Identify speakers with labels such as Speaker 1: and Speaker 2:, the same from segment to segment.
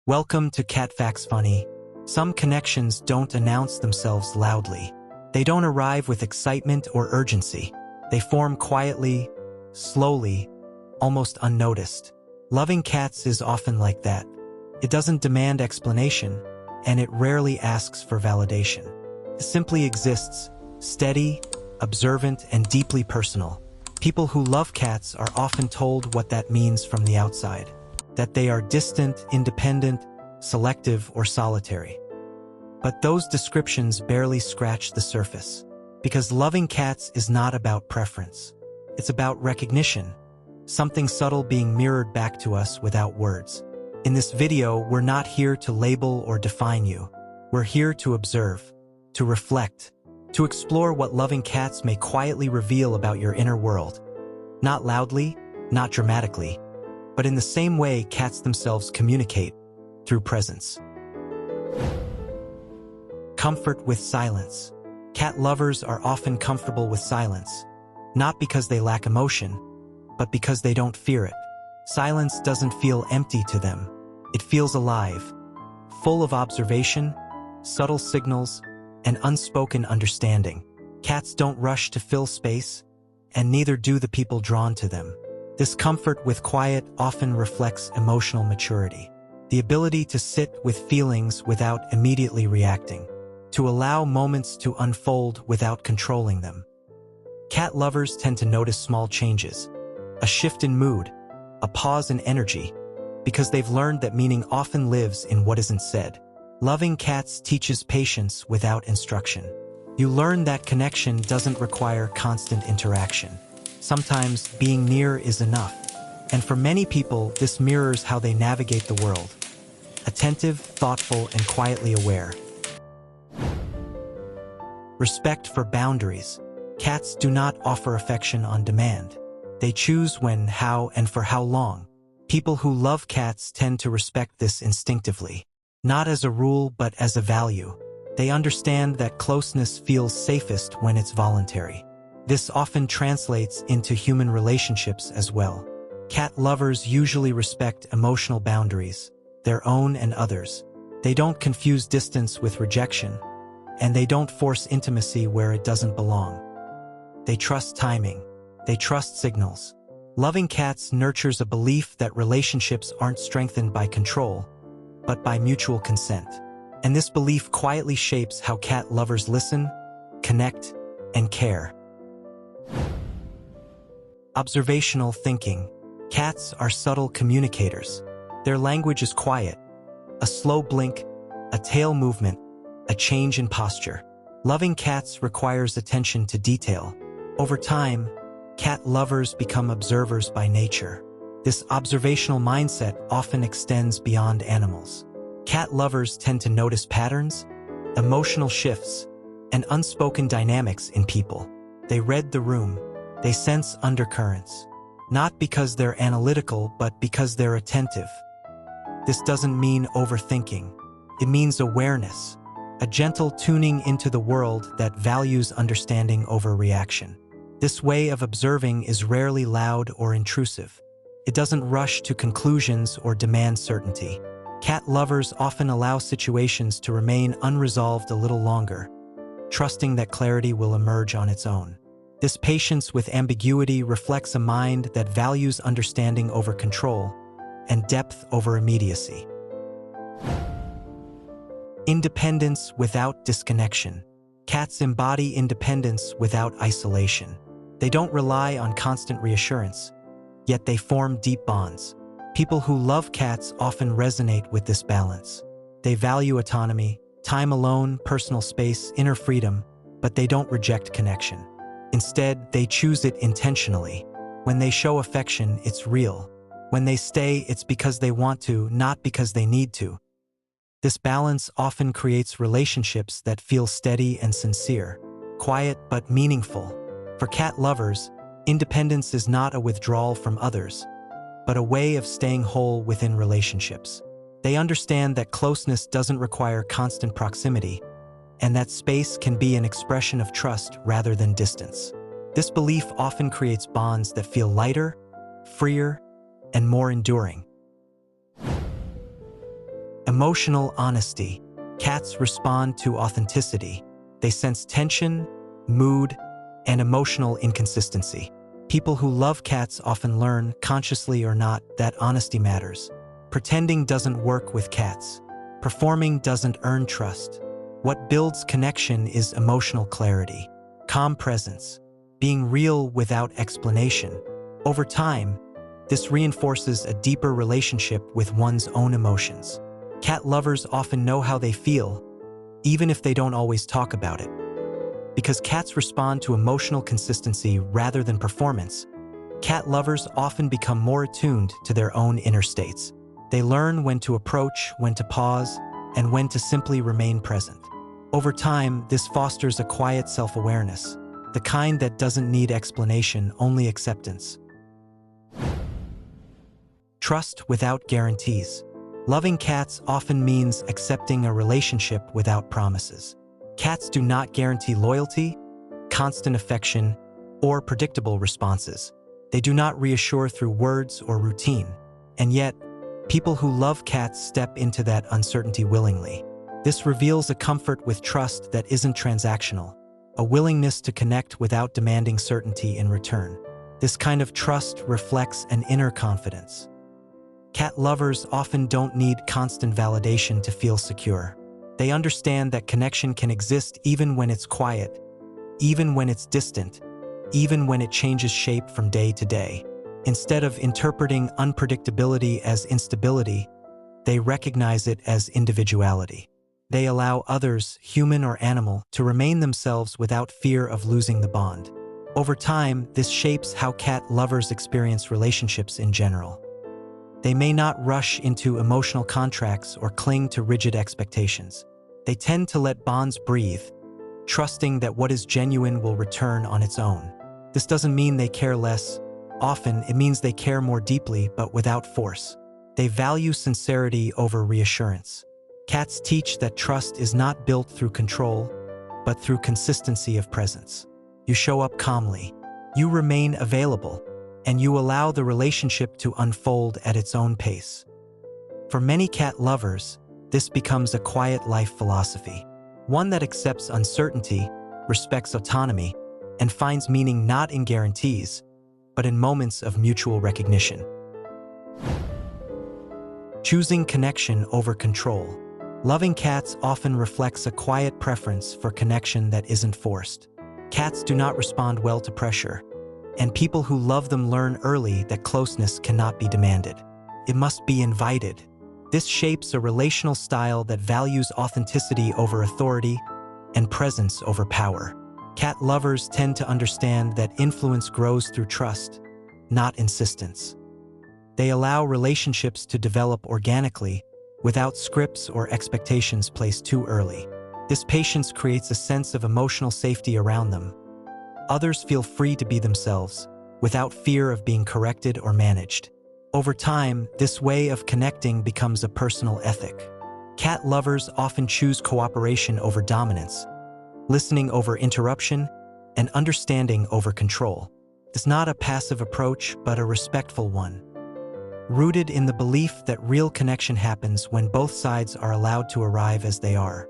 Speaker 1: Welcome to Cat Facts Funny. Some connections don't announce themselves loudly. They don't arrive with excitement or urgency. They form quietly, slowly, almost unnoticed. Loving cats is often like that. It doesn't demand explanation, and it rarely asks for validation. It simply exists, steady, observant, and deeply personal. People who love cats are often told what that means from the outside. That they are distant, independent, selective, or solitary. But those descriptions barely scratch the surface. Because loving cats is not about preference. It's about recognition. Something subtle being mirrored back to us without words. In this video, we're not here to label or define you. We're here to observe, to reflect, to explore what loving cats may quietly reveal about your inner world. Not loudly, not dramatically, but in the same way cats themselves communicate, through presence. Comfort with silence. Cat lovers are often comfortable with silence, not because they lack emotion, but because they don't fear it. Silence doesn't feel empty to them. It feels alive, full of observation, subtle signals, and unspoken understanding. Cats don't rush to fill space, and neither do the people drawn to them. This comfort with quiet often reflects emotional maturity, the ability to sit with feelings without immediately reacting, to allow moments to unfold without controlling them. Cat lovers tend to notice small changes, a shift in mood, a pause in energy, because they've learned that meaning often lives in what isn't said. Loving cats teaches patience without instruction. You learn that connection doesn't require constant interaction. Sometimes being near is enough, and for many people, this mirrors how they navigate the world. Attentive, thoughtful, and quietly aware. Respect for boundaries. Cats do not offer affection on demand. They choose when, how, and for how long. People who love cats tend to respect this instinctively, not as a rule but as a value. They understand that closeness feels safest when it's voluntary. This often translates into human relationships as well. Cat lovers usually respect emotional boundaries, their own and others. They don't confuse distance with rejection, and they don't force intimacy where it doesn't belong. They trust timing. They trust signals. Loving cats nurtures a belief that relationships aren't strengthened by control, but by mutual consent. And this belief quietly shapes how cat lovers listen, connect, and care. Observational thinking. Cats are subtle communicators. Their language is quiet. A slow blink, a tail movement, a change in posture. Loving cats requires attention to detail. Over time, cat lovers become observers by nature. This observational mindset often extends beyond animals. Cat lovers tend to notice patterns, emotional shifts, and unspoken dynamics in people. They read the room. They sense undercurrents, not because they're analytical, but because they're attentive. This doesn't mean overthinking. It means awareness, a gentle tuning into the world that values understanding over reaction. This way of observing is rarely loud or intrusive. It doesn't rush to conclusions or demand certainty. Cat lovers often allow situations to remain unresolved a little longer, trusting that clarity will emerge on its own. This patience with ambiguity reflects a mind that values understanding over control and depth over immediacy. Independence without disconnection. Cats embody independence without isolation. They don't rely on constant reassurance, yet they form deep bonds. People who love cats often resonate with this balance. They value autonomy, time alone, personal space, inner freedom, but they don't reject connection. Instead, they choose it intentionally. When they show affection, it's real. When they stay, it's because they want to, not because they need to. This balance often creates relationships that feel steady and sincere, quiet but meaningful. For cat lovers, independence is not a withdrawal from others, but a way of staying whole within relationships. They understand that closeness doesn't require constant proximity, and that space can be an expression of trust rather than distance. This belief often creates bonds that feel lighter, freer, and more enduring. Emotional honesty. Cats respond to authenticity. They sense tension, mood, and emotional inconsistency. People who love cats often learn, consciously or not, that honesty matters. Pretending doesn't work with cats. Performing doesn't earn trust. What builds connection is emotional clarity, calm presence, being real without explanation. Over time, this reinforces a deeper relationship with one's own emotions. Cat lovers often know how they feel, even if they don't always talk about it. Because cats respond to emotional consistency rather than performance, cat lovers often become more attuned to their own inner states. They learn when to approach, when to pause, and when to simply remain present. Over time, this fosters a quiet self-awareness, the kind that doesn't need explanation, only acceptance. Trust without guarantees. Loving cats often means accepting a relationship without promises. Cats do not guarantee loyalty, constant affection, or predictable responses. They do not reassure through words or routine. And yet, people who love cats step into that uncertainty willingly. This reveals a comfort with trust that isn't transactional, a willingness to connect without demanding certainty in return. This kind of trust reflects an inner confidence. Cat lovers often don't need constant validation to feel secure. They understand that connection can exist even when it's quiet, even when it's distant, even when it changes shape from day to day. Instead of interpreting unpredictability as instability, they recognize it as individuality. They allow others, human or animal, to remain themselves without fear of losing the bond. Over time, this shapes how cat lovers experience relationships in general. They may not rush into emotional contracts or cling to rigid expectations. They tend to let bonds breathe, trusting that what is genuine will return on its own. This doesn't mean they care less. Often, it means they care more deeply, but without force. They value sincerity over reassurance. Cats teach that trust is not built through control, but through consistency of presence. You show up calmly, you remain available, and you allow the relationship to unfold at its own pace. For many cat lovers, this becomes a quiet life philosophy, one that accepts uncertainty, respects autonomy, and finds meaning not in guarantees, but in moments of mutual recognition. Choosing connection over control. Loving cats often reflects a quiet preference for connection that isn't forced. Cats do not respond well to pressure, and people who love them learn early that closeness cannot be demanded. It must be invited. This shapes a relational style that values authenticity over authority and presence over power. Cat lovers tend to understand that influence grows through trust, not insistence. They allow relationships to develop organically, without scripts or expectations placed too early. This patience creates a sense of emotional safety around them. Others feel free to be themselves, without fear of being corrected or managed. Over time, this way of connecting becomes a personal ethic. Cat lovers often choose cooperation over dominance, listening over interruption, and understanding over control. It's not a passive approach, but a respectful one, rooted in the belief that real connection happens when both sides are allowed to arrive as they are.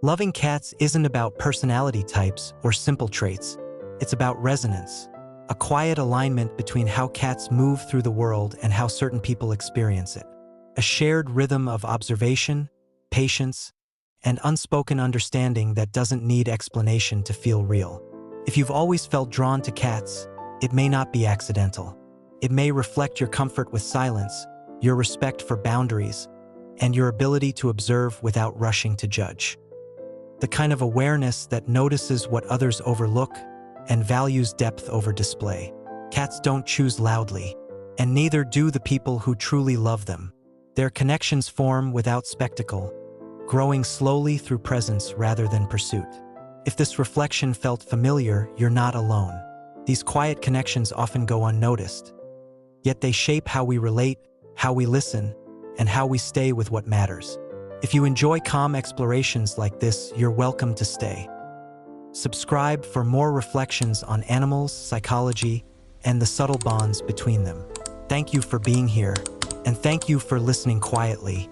Speaker 1: Loving cats isn't about personality types or simple traits. It's about resonance, a quiet alignment between how cats move through the world and how certain people experience it. A shared rhythm of observation, patience, and unspoken understanding that doesn't need explanation to feel real. If you've always felt drawn to cats, it may not be accidental. It may reflect your comfort with silence, your respect for boundaries, and your ability to observe without rushing to judge. The kind of awareness that notices what others overlook and values depth over display. Cats don't choose loudly, and neither do the people who truly love them. Their connections form without spectacle, growing slowly through presence rather than pursuit. If this reflection felt familiar, you're not alone. These quiet connections often go unnoticed, yet they shape how we relate, how we listen, and how we stay with what matters. If you enjoy calm explorations like this, you're welcome to stay. Subscribe for more reflections on animals, psychology, and the subtle bonds between them. Thank you for being here. and thank you for listening quietly.